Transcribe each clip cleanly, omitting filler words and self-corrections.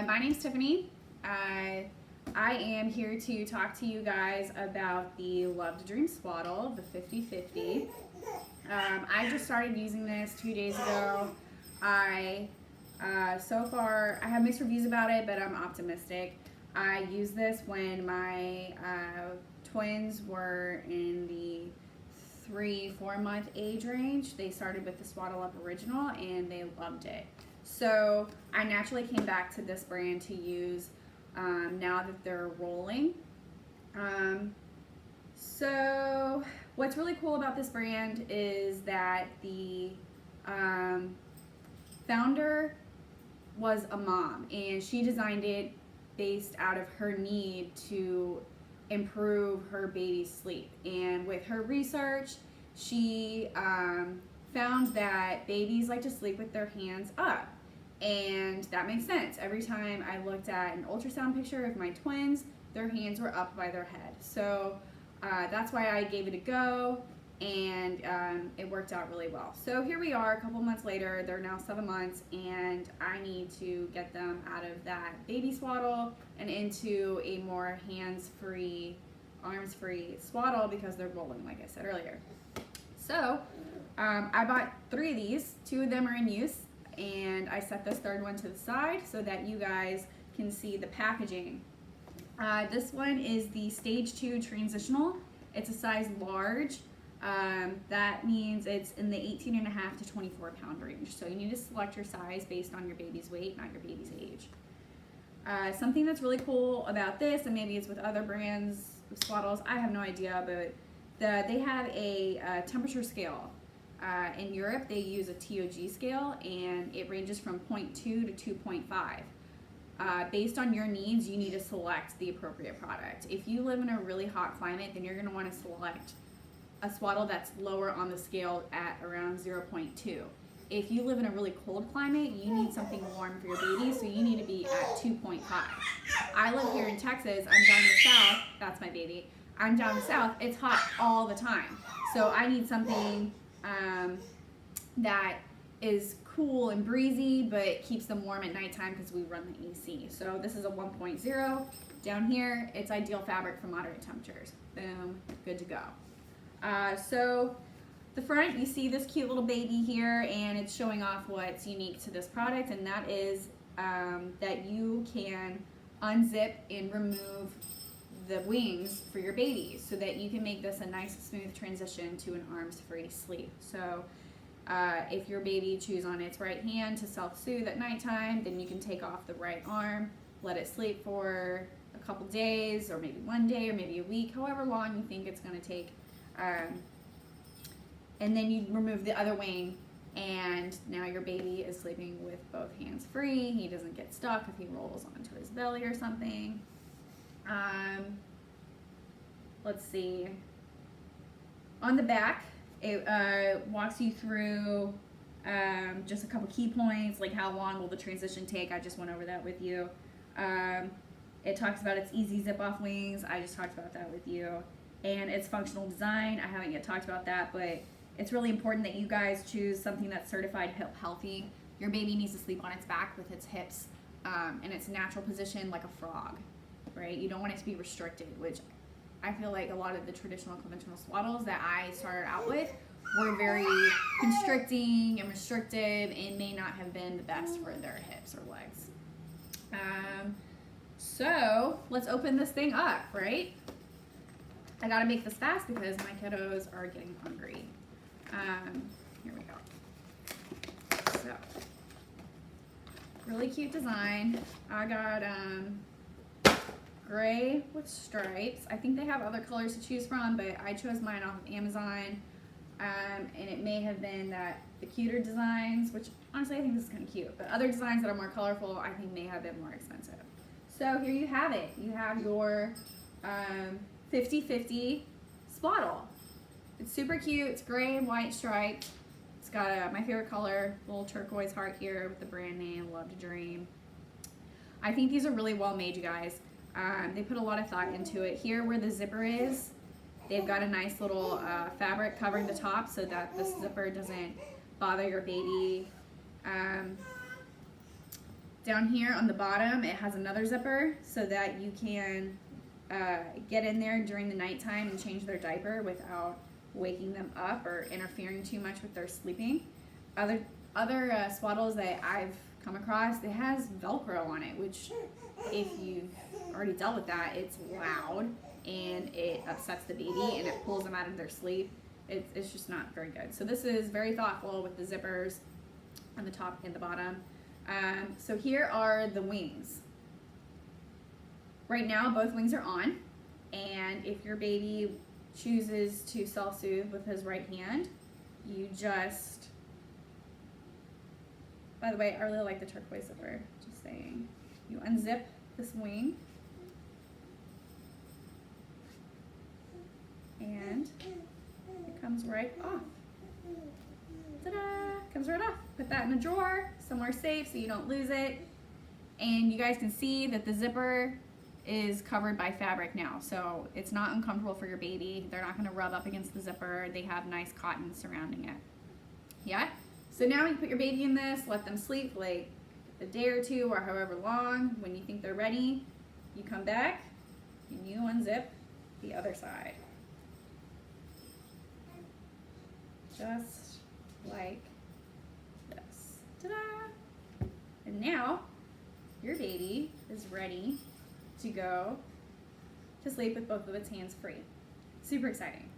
My name's Tiffany. I am here to talk to you guys about the Love to Dream Swaddle, the 50/50. I just started using this 2 days ago. So far, I have mixed reviews about it, but I'm optimistic. I used this when my twins were in the 3-4 month age range. They started with the Swaddle Up Original and they loved it. So I naturally came back to this brand to use now that they're rolling. So what's really cool about this brand is that the founder was a mom, and she designed it based out of her need to improve her baby's sleep. And with her research, she found that babies like to sleep with their hands up, and that makes sense. Every time I looked at an ultrasound picture of my twins, their hands were up by their head. So that's why I gave it a go, and it worked out really well. So here we are a couple months later. They're now 7 months, and I need to get them out of that baby swaddle and into a more hands-free, arms-free swaddle because they're rolling, like I said earlier. So I bought 3 of these. 2 of them are in use, and I set this third one to the side so that you guys can see the packaging. This one is the stage 2 transitional. It's a size large. That means it's in the 18.5 to 24 pound range. So you need to select your size based on your baby's weight, not your baby's age. Something that's really cool about this, and maybe it's with other brands of swaddles, I have no idea, but they have a temperature scale. In Europe, they use a TOG scale, and it ranges from 0.2 to 2.5. Based on your needs, you need to select the appropriate product. If you live in a really hot climate, then you're going to want to select a swaddle that's lower on the scale at around 0.2. If you live in a really cold climate, you need something warm for your baby, so you need to be at 2.5. I live here in Texas. I'm down the south. That's my baby. I'm down the south. It's hot all the time. So I need something that is cool and breezy, but keeps them warm at nighttime because we run the AC. So this is a 1.0. Down here, it's ideal fabric for moderate temperatures. Boom, good to go. So the front, you see this cute little baby here, and it's showing off what's unique to this product, and that is that you can unzip and remove the wings for your baby so that you can make this a nice smooth transition to an arms-free sleep. So if your baby chews on its right hand to self-soothe at nighttime, then you can take off the right arm, let it sleep for a couple days, or maybe 1 day, or maybe a week, however long you think it's going to take. And then you remove the other wing, and now your baby is sleeping with both hands free. He doesn't get stuck if he rolls onto his belly or something. Let's see. On the back, it walks you through just a couple key points, like how long will the transition take. I just went over that with you. It talks about its easy zip-off wings. I just talked about that with you. And its functional design. I haven't yet talked about that, but it's really important that you guys choose something that's certified hip healthy. Your baby needs to sleep on its back with its hips in its natural position, like a frog, right? You don't want it to be restricted, which I feel like a lot of the traditional conventional swaddles that I started out with were very constricting and restrictive and may not have been the best for their hips or legs. So let's open this thing up, right? I gotta make this fast because my kiddos are getting hungry. Here we go. So, really cute design. I got gray with stripes. I think they have other colors to choose from, but I chose mine off of Amazon. And it may have been that the cuter designs, which honestly I think this is kind of cute, but other designs that are more colorful I think may have been more expensive. So here you have it. You have your 50/50 swaddle. It's super cute. It's gray and white striped. It's got my favorite color, little turquoise heart here with the brand name, Love to Dream. I think these are really well made, you guys. They put a lot of thought into it. Here where the zipper is, they've got a nice little fabric covering the top so that the zipper doesn't bother your baby. Down here on the bottom, it has another zipper so that you can get in there during the nighttime and change their diaper without waking them up or interfering too much with their sleeping. Other swaddles that I've come across, it has Velcro on it, which if you've already dealt with that, it's loud and it upsets the baby and it pulls them out of their sleep. It's just not very good. So this is very thoughtful with the zippers on the top and the bottom. So here are the wings. Right now both wings are on, and if your baby chooses to self-soothe with his right hand, you just, by the way, I really like the turquoise zipper, just saying. You unzip this wing and it comes right off. Ta-da! Comes right off. Put that in a drawer, somewhere safe so you don't lose it. And you guys can see that the zipper is covered by fabric now, so it's not uncomfortable for your baby. They're not going to rub up against the zipper. They have nice cotton surrounding it. Yeah? So now you put your baby in this, let them sleep like a day or two or however long. When you think they're ready, you come back and you unzip the other side. Just like this. Ta-da! And now your baby is ready to go to sleep with both of its hands free. Super exciting.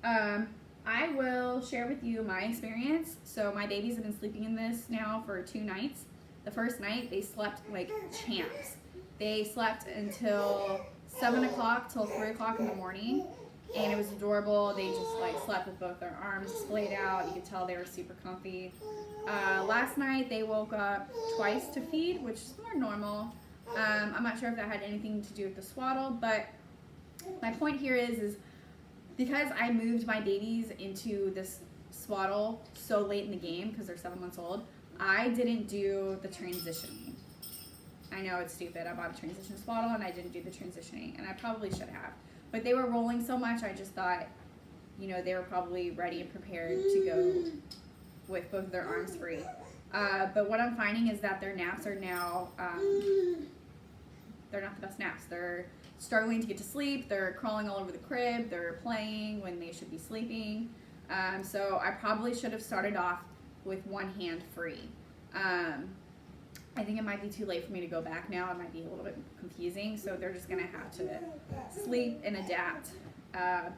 I will share with you my experience. So my babies have been sleeping in this now for 2 nights. The first night they slept like champs. They slept until 7 o'clock till 3 o'clock in the morning, and it was adorable. They just like slept with both their arms splayed out. You could tell they were super comfy. Last night they woke up twice to feed, which is more normal. I'm not sure if that had anything to do with the swaddle, but my point here is because I moved my babies into this swaddle so late in the game, because they're 7 months old, I didn't do the transitioning. I know it's stupid. I bought a transition swaddle and I didn't do the transitioning, and I probably should have. But they were rolling so much, I just thought, you know, they were probably ready and prepared to go with both of their arms free. But what I'm finding is that their naps are now, they're not the best naps. They're struggling to get to sleep. They're crawling all over the crib. They're playing when they should be sleeping. So I probably should have started off with one hand free. I think it might be too late for me to go back now. It might be a little bit confusing. So they're just going to have to sleep and adapt.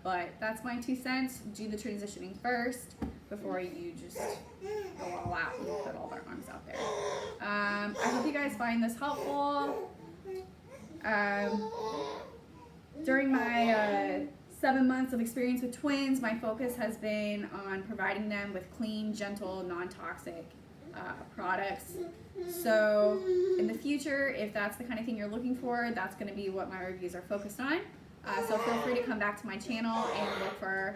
But that's my 2 cents. Do the transitioning first before you just go all out and put all their arms out there. I hope you guys find this helpful. During my 7 months of experience with twins, my focus has been on providing them with clean, gentle, non-toxic products. So in the future, if that's the kind of thing you're looking for, that's going to be what my reviews are focused on. So feel free to come back to my channel and look for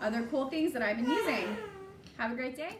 other cool things that I've been using. Have a great day.